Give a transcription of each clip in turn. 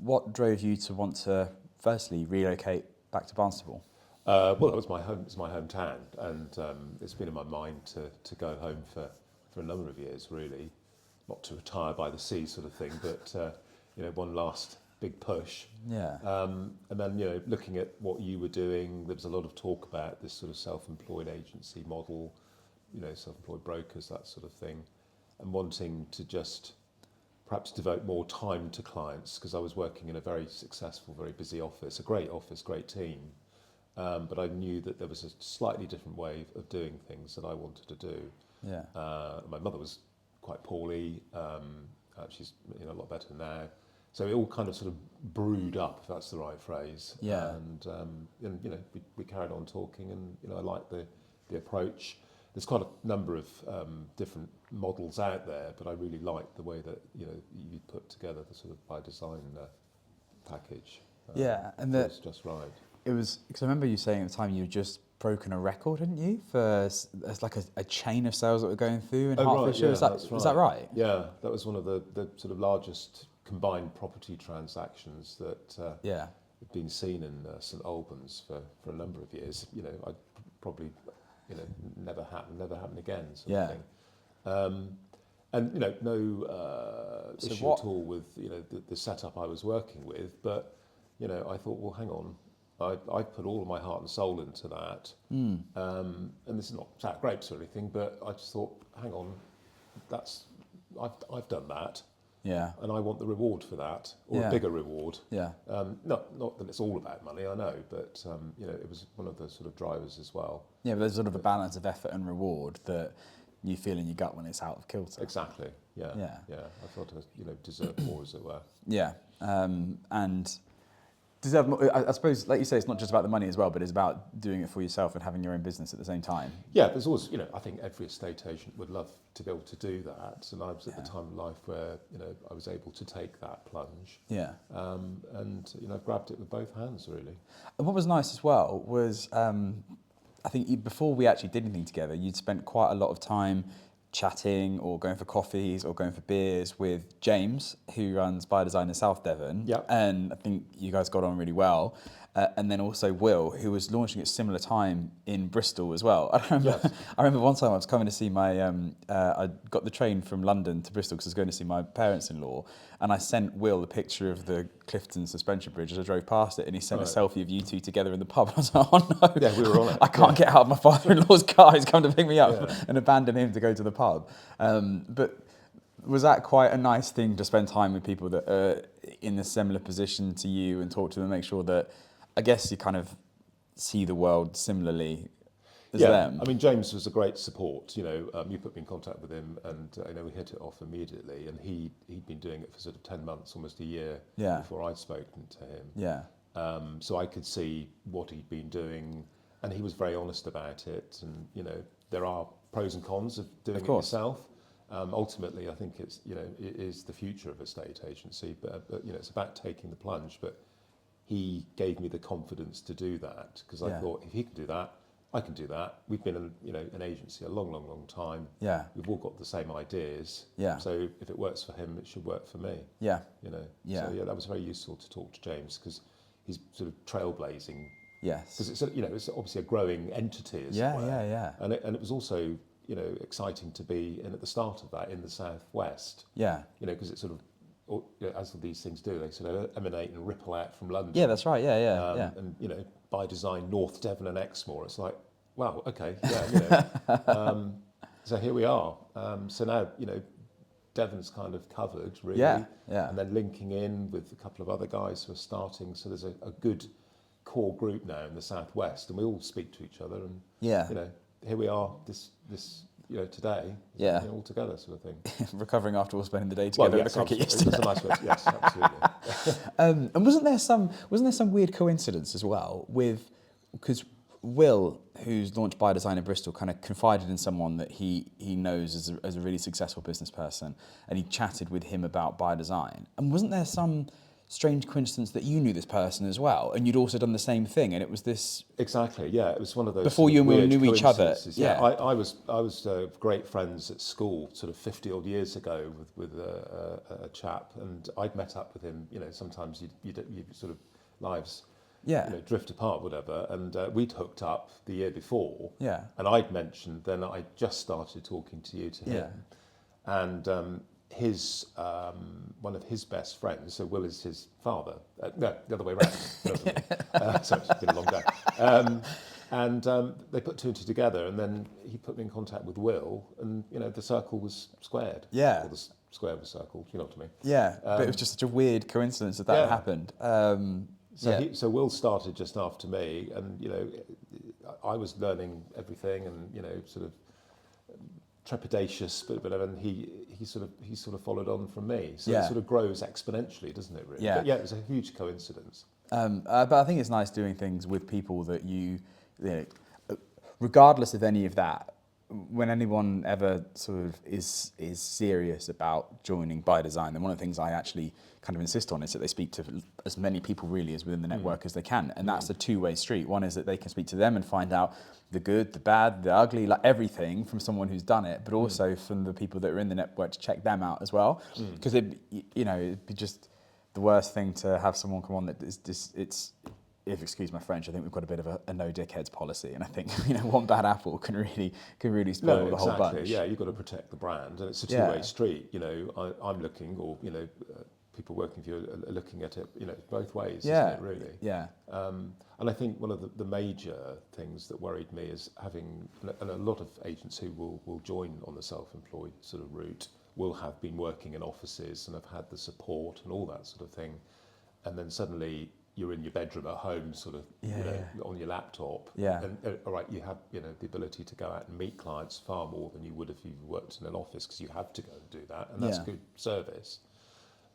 What drove you to want to firstly relocate back to Barnstaple? Well, it was my home. It's my hometown, and it's been in my mind to go home for a number of years, really, not to retire by the sea, sort of thing, but one last big push. Yeah. And then looking at what you were doing, there was a lot of talk about this sort of self-employed agency model, self-employed brokers, that sort of thing, and wanting to just perhaps devote more time to clients because I was working in a very successful, very busy office, great team. But I knew that there was a slightly different way of doing things that I wanted to do. Yeah. My mother was quite poorly. She's a lot better now. So it all kind of sort of brewed up, if that's the right phrase. Yeah. And we carried on talking, and I liked the approach. There's quite a number of different models out there, but I really liked the way that you put together the sort of by design package. Yeah, and it was just right. It was because I remember you saying at the time you had just broken a record, hadn't you, for as like a chain of sales that were going through in Hertfordshire? Right, yeah, Was that right? Yeah, that was one of the sort of largest combined property transactions that had been seen in St Albans for a number of years. I'd probably never happen again, sort of thing. And no issue at all with the setup I was working with, but I thought, well, hang on. I put all of my heart and soul into that, and this is not sour grapes or anything, but I just thought, hang on, I've done that, and I want the reward for that, or a bigger reward. Not that it's all about money, I know, but it was one of the sort of drivers as well. Yeah, but there's sort of a balance of effort and reward that you feel in your gut when it's out of kilter. Exactly. Yeah. I thought I deserved more, as it were. Yeah, and deserve more, I suppose, like you say, it's not just about the money as well, but it's about doing it for yourself and having your own business at the same time. Yeah, there's always, I think every estate agent would love to be able to do that. And I was at the time of life where, I was able to take that plunge. Yeah. And, I've grabbed it with both hands, really. And what was nice as well was, I think before we actually did anything together, you'd spent quite a lot of time chatting or going for coffees or going for beers with James, who runs By Design in South Devon. Yep. And I think you guys got on really well. And then also Will, who was launching at a similar time in Bristol as well. I remember one time I was coming to see I got the train from London to Bristol because I was going to see my parents-in-law, and I sent Will a picture of the Clifton suspension bridge as I drove past it, and he sent a selfie of you two together in the pub. I was like, oh no, yeah, we were on it. I can't get out of my father-in-law's car, he's come to pick me up and abandon him to go to the pub. But was that quite a nice thing to spend time with people that are in a similar position to you and talk to them, make sure that, I guess, you kind of see the world similarly as them? I mean, James was a great support. You put me in contact with him, and we hit it off immediately. And he'd been doing it for sort of 10 months, almost a year before I'd spoken to him. Yeah. So I could see what he'd been doing, and he was very honest about it. And there are pros and cons of doing it yourself. Ultimately, I think it is the future of estate agency, but it's about taking the plunge. But he gave me the confidence to do that because I thought, if he can do that, I can do that. We've been an agency a long time. Yeah. We've all got the same ideas. Yeah. So if it works for him, it should work for me. Yeah. Yeah. So that was very useful to talk to James because he's sort of trailblazing. Yes. Because it's obviously a growing entity as it were. Yeah. And it was also exciting to be in at the start of that in the southwest. Yeah. Because it's sort of, as these things do, they sort of emanate and ripple out from London. Yeah, that's right. Yeah. And By Design North Devon and Exmoor, it's like, wow, okay, so here we are. So now Devon's kind of covered really, Yeah. and then linking in with a couple of other guys who are starting. So there's a good core group now in the southwest, and we all speak to each other. And here we are. This today, all together, sort of thing. Recovering after all spending the day together at the cricket yesterday. It was a nice way. Yes, absolutely. And wasn't there some weird coincidence as well because Will, who's launched By Design in Bristol, kind of confided in someone that he knows as a really successful business person, and he chatted with him about By Design. And wasn't there some strange coincidence that you knew this person as well, and you'd also done the same thing, and it was this... Exactly, yeah. It was one of those before you and Will knew each other. Yeah, I was great friends at school, sort of 50 odd years ago, with a chap, and I'd met up with him. You know, sometimes you sort of lives, drift apart, whatever. And we'd hooked up the year before. Yeah. And I'd mentioned then I just started talking to you to him, and his one of his best friends, so Will is his father. No, the other way around. So it's been a long day. And they put two and two together, and then he put me in contact with Will, and the circle was squared. Yeah. Or the square was circled. You know what I mean? Yeah. But it was just such a weird coincidence that happened. So Will started just after me, and I was learning everything, and sort of trepidatious, but and he sort of followed on from me. So it sort of grows exponentially, doesn't it? Really? Yeah. But it was a huge coincidence. But I think it's nice doing things with people that you know, regardless of any of that. When anyone ever sort of is serious about joining By Design, then one of the things I actually kind of insist on is that they speak to as many people really as within the network as they can, and that's a two-way street. One is that they can speak to them and find out the good, the bad, the ugly, like everything from someone who's done it, but also from the people that are in the network to check them out as well, because it'd be just the worst thing to have someone come on that is just if excuse my French, I think we've got a bit of a no dickheads policy, and I think one bad apple can really spoil the whole bunch. Yeah, you've got to protect the brand, and it's a two-way street. I'm looking, or people working for you are looking at it, both ways, isn't it? Really. Yeah. And I think one of the major things that worried me is having, and a lot of agents who will join on the self-employed sort of route will have been working in offices and have had the support and all that sort of thing, and then suddenly you're in your bedroom at home, sort of, on your laptop. Yeah. And all right, you have, the ability to go out and meet clients far more than you would if you worked in an office, because you have to go and do that, and that's good service.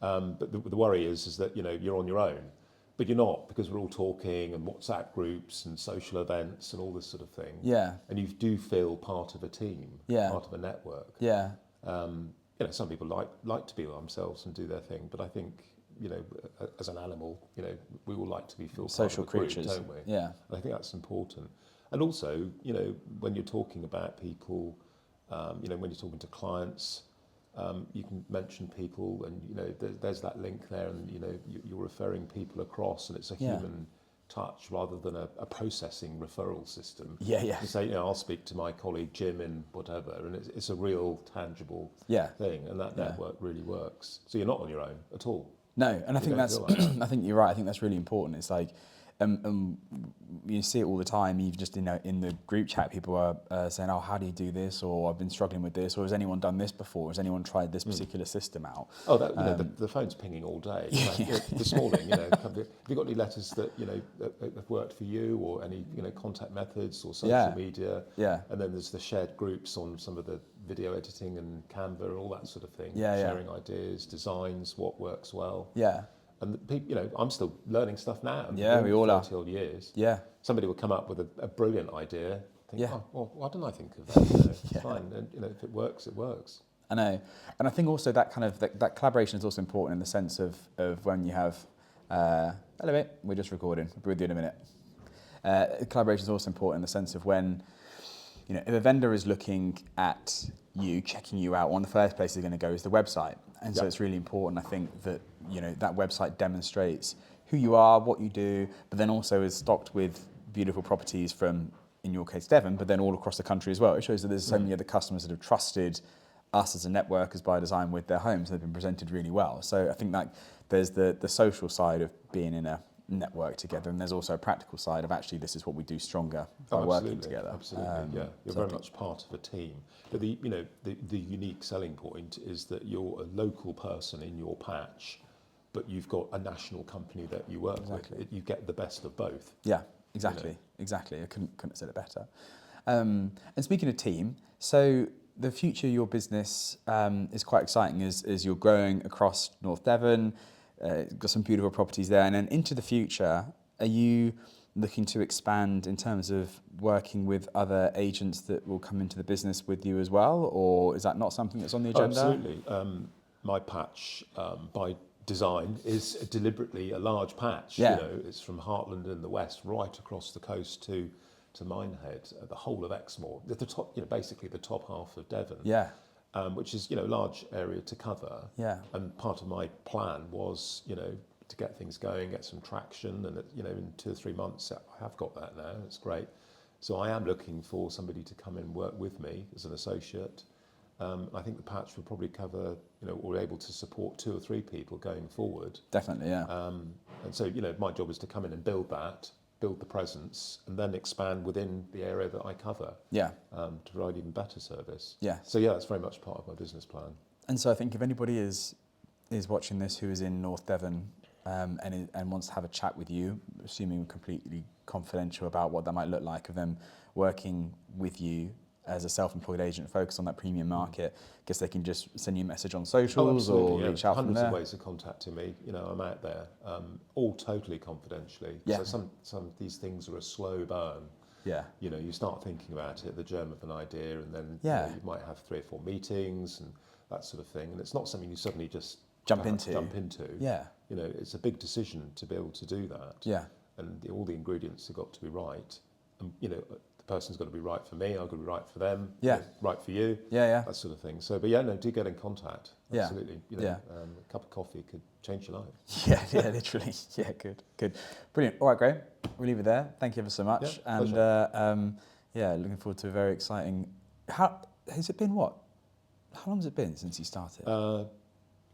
But the worry is that you're on your own, but you're not, because we're all talking and WhatsApp groups and social events and all this sort of thing. Yeah. And you do feel part of a team, part of a network. Yeah. Some people like to be by themselves and do their thing, but I think, as an animal, we all like to be feel social part of a creatures, group, don't we? Yeah. And I think that's important. And also, when you're talking about people, when you're talking to clients, you can mention people, and there's that link there, and you're referring people across, and it's a human touch rather than a processing referral system. Yeah. You say, I'll speak to my colleague Jim in whatever, and it's a real tangible thing, and that network really works. So you're not on your own at all. No, and I think that's. I think you're right. I think that's really important. It's like, you see it all the time. Even just in the group chat, people are saying, "Oh, how do you do this?" Or "I've been struggling with this," or "Has anyone done this before? Has anyone tried this particular system out?" Oh, the phone's pinging all day. This morning, have you got any letters that have worked for you, or any contact methods or social media? Yeah. And then there's the shared groups on some of the video editing and Canva and all that sort of thing. Sharing ideas, designs, what works well. Yeah. And I'm still learning stuff now. Yeah, we all are. 30 odd years. Yeah. Somebody will come up with a brilliant idea. Think, oh, well, why didn't I think of that? It's fine. And if it works, it works. I know. And I think also that kind of that collaboration is also important in the sense of when you have hello mate, we're just recording, we'll be with you in a minute. Collaboration is also important in the sense of when if a vendor is looking at you, checking you out, one of the first places they're going to go is the website. And so it's really important, I think, that that website demonstrates who you are, what you do, but then also is stocked with beautiful properties from, in your case, Devon, but then all across the country as well. It shows that there's so many other customers that have trusted us as a network, as By Design, with their homes, and they've been presented really well. So I think that there's the social side of being in a network together, and there's also a practical side of actually this is what we do stronger by working together. Absolutely, you're very much part of a team. But the unique selling point is that you're a local person in your patch, but you've got a national company that you work with. You get the best of both. Yeah, exactly. I couldn't have said it better. And speaking of team, so the future of your business is quite exciting as you're growing across North Devon. Got some beautiful properties there, and then into the future, are you looking to expand in terms of working with other agents that will come into the business with you as well, or is that not something that's on the agenda? Absolutely. My patch, By design is deliberately a large patch. Yeah. You know, it's from Heartland in the west right across the coast to Minehead, the whole of Exmoor, the top, you know, basically the top half of Devon. Yeah. Which is, you know, a large area to cover. Yeah. And part of my plan was, you know, to get things going, get some traction, and you know, in 2 or 3 months, I have got that now. It's great. So I am looking for somebody to come and work with me as an associate. I think the patch will probably cover, you know, we're able to support 2 or 3 people going forward. Definitely, yeah. And so, you know, my job is to come in and build the presence, and then expand within the area that I cover. Yeah. To provide even better service. Yeah. So yeah, that's very much part of my business plan. And so I think if anybody is watching this who is in North Devon and wants to have a chat with you, assuming completely confidential about what that might look like of them working with you as a self-employed agent focused on that premium market, I guess they can just send you a message on socials or reach out from there. Hundreds of ways of contacting me. You know, I'm out there, all totally confidentially. Yeah. So some of these things are a slow burn. Yeah. You know, you start thinking about it, the germ of an idea, and then yeah. you might have 3 or 4 meetings and that sort of thing. And it's not something you suddenly just jump into. Yeah. You know, it's a big decision to be able to do that. Yeah. And all the ingredients have got to be right. And, you know, the person's got to be right for me, I've got to be right for them, yeah. right for you, yeah, that sort of thing. So, but yeah, no, do get in contact. Absolutely. Yeah. You know, a cup of coffee could change your life. Yeah, literally. Yeah, good. Brilliant. All right, Graham, we'll leave it there. Thank you ever so much. Yeah, and looking forward to a very exciting. How has it been? How long has it been since you started?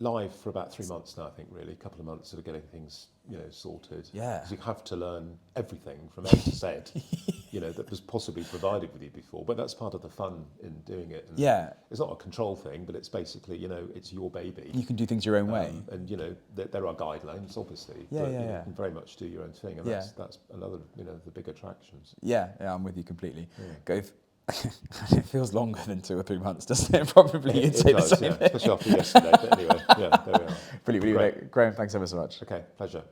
Live for about 3 months now, I think, really. A couple of months of getting things, you know, sorted. Yeah. Because you have to learn everything from A to Z, you know, that was possibly provided with you before. But that's part of the fun in doing it. And yeah. It's not a control thing, but it's basically, you know, it's your baby. You can do things your own way. And, you know, there are guidelines, obviously. Yeah, but, yeah, you know, yeah. you can very much do your own thing. And that's another, you know, the big attractions. Yeah, I'm with you completely. Yeah. It feels longer than 2 or 3 months, doesn't it? Probably you'd say the same. Especially after yesterday. But anyway, yeah, there we are. Brilliant. Graham, thanks ever so much. Okay, pleasure.